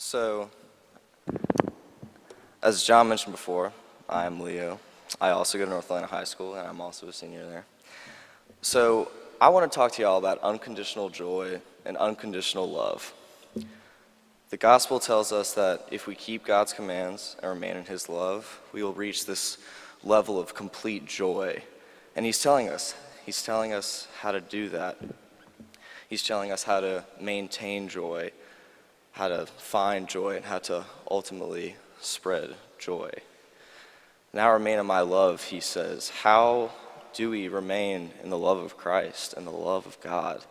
So, as John mentioned before, I am Leo. I also go to North Atlanta High School, and I'm also a senior there. So, I want to talk to you all about unconditional joy and unconditional love. The gospel tells us that if we keep God's commands and remain in His love, we will reach this level of complete joy. And He's telling us how to do that. He's telling us how to maintain joy, how to find joy, and how to ultimately spread joy. Now remain in my love, he says. How do we remain in the love of Christ and the love of God?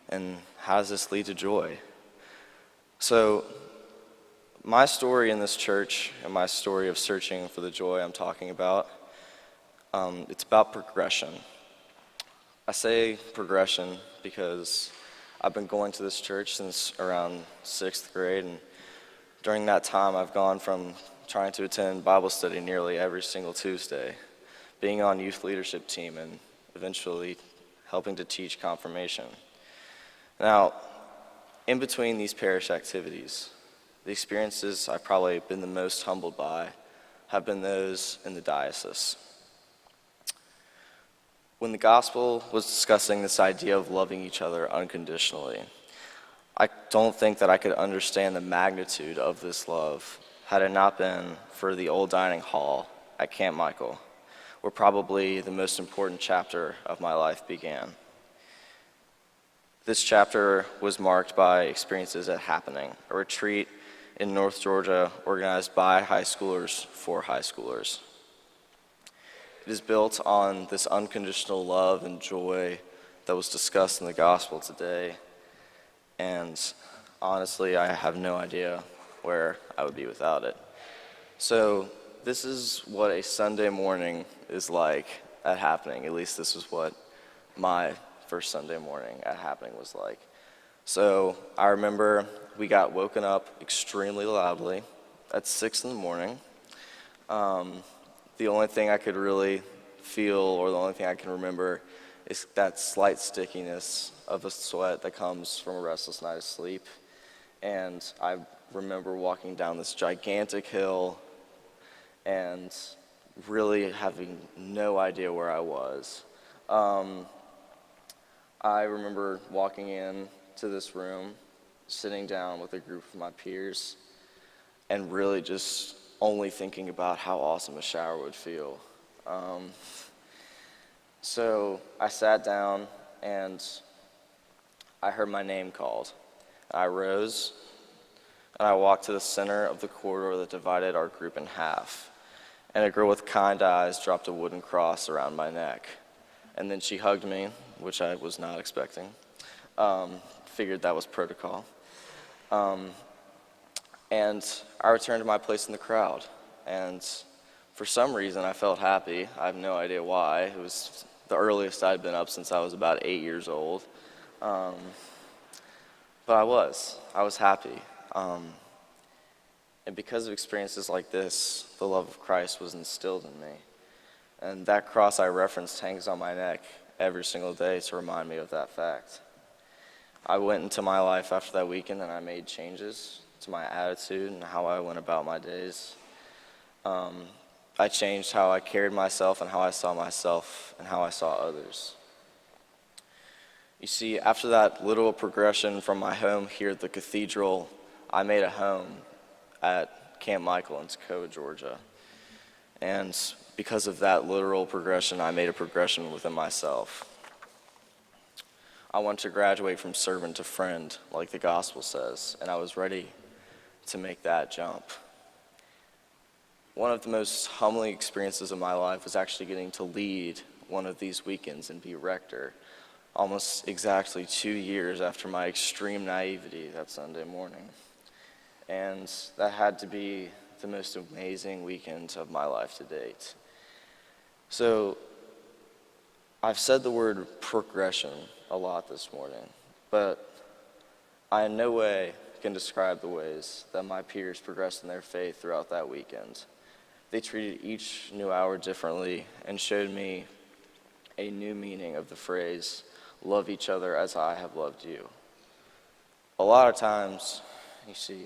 And how does this lead to joy? So, my story in this church and my story of searching for the joy I'm talking about, it's about progression. I say progression because I've been going to this church since around 6th grade, and during that time I've gone from trying to attend Bible study nearly every single Tuesday, being on youth leadership team, and eventually helping to teach confirmation. Now, in between these parish activities, the experiences I've probably been the most humbled by have been those in the diocese. When the gospel was discussing this idea of loving each other unconditionally, I don't think that I could understand the magnitude of this love had it not been for the old dining hall at Camp Michael, where probably the most important chapter of my life began. This chapter was marked by experiences at Happening, a retreat in North Georgia organized by high schoolers for high schoolers. It is built on this unconditional love and joy that was discussed in the gospel today, and honestly, I have no idea where I would be without it. So this is what a Sunday morning is like at Happening. At least this is what my first Sunday morning at Happening was like. So I remember we got woken up extremely loudly at 6 in the morning. The only thing I could really feel, or the only thing I can remember, is that slight stickiness of a sweat that comes from a restless night of sleep. And I remember walking down this gigantic hill and really having no idea where I was. I remember walking in to this room, sitting down with a group of my peers, and really just only thinking about how awesome a shower would feel. So I sat down and I heard my name called. I rose and I walked to the center of the corridor that divided our group in half. And a girl with kind eyes dropped a wooden cross around my neck. And then she hugged me, which I was not expecting. Figured that was protocol. And I returned to my place in the crowd. And for some reason, I felt happy. I have no idea why. It was the earliest I'd been up since I was about 8 years old. But I was happy. And because of experiences like this, the love of Christ was instilled in me. And that cross I referenced hangs on my neck every single day to remind me of that fact. I went into my life after that weekend and I made changes to my attitude and how I went about my days. I changed how I carried myself and how I saw myself and how I saw others. You see, after that little progression from my home here at the cathedral, I made a home at Camp Michael in Toccoa, Georgia. And because of that literal progression, I made a progression within myself. I wanted to graduate from servant to friend, like the gospel says, and I was ready to make that jump. One of the most humbling experiences of my life was actually getting to lead one of these weekends and be rector, almost exactly 2 years after my extreme naivety that Sunday morning. And that had to be the most amazing weekend of my life to date. So, I've said the word progression a lot this morning, but I in no way can describe the ways that my peers progressed in their faith throughout that weekend. They treated each new hour differently and showed me a new meaning of the phrase, love each other as I have loved you. A lot of times, you see,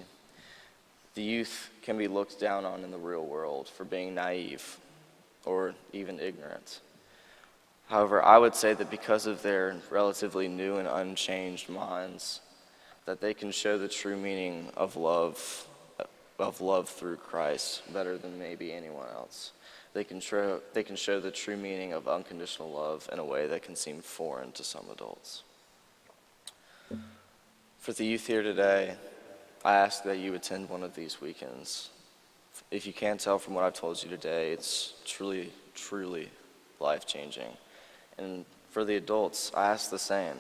The youth can be looked down on in the real world for being naive or even ignorant. However, I would say that because of their relatively new and unchanged minds, that they can show the true meaning of love through Christ better than maybe anyone else. They can show the true meaning of unconditional love in a way that can seem foreign to some adults. For the youth here today, I ask that you attend one of these weekends. If you can't tell from what I've told you today, it's truly, truly life-changing. And for the adults, I ask the same.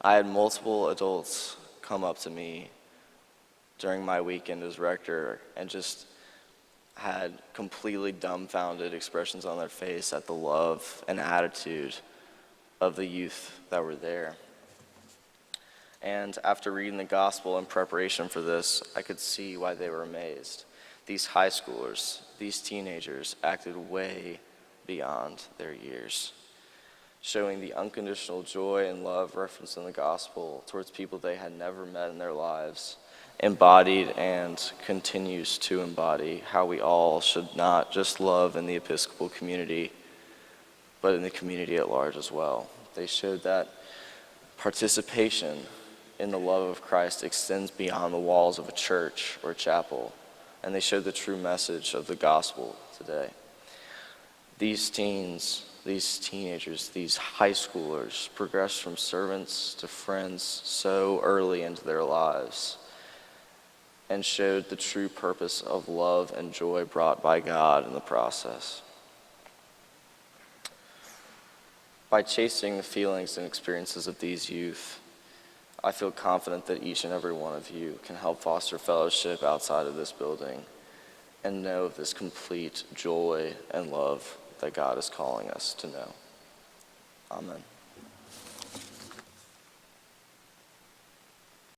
I had multiple adults come up to me during my weekend as rector and just had completely dumbfounded expressions on their face at the love and attitude of the youth that were there. And after reading the gospel in preparation for this, I could see why they were amazed. These high schoolers, these teenagers acted way beyond their years, showing the unconditional joy and love referenced in the gospel towards people they had never met in their lives, embodied and continues to embody how we all should not just love in the Episcopal community, but in the community at large as well. They showed that participation in the love of Christ extends beyond the walls of a church or a chapel, and they showed the true message of the gospel today. These teens, these teenagers, these high schoolers progressed from servants to friends so early into their lives and showed the true purpose of love and joy brought by God in the process. By chasing the feelings and experiences of these youth, I feel confident that each and every one of you can help foster fellowship outside of this building and know of this complete joy and love that God is calling us to know. Amen.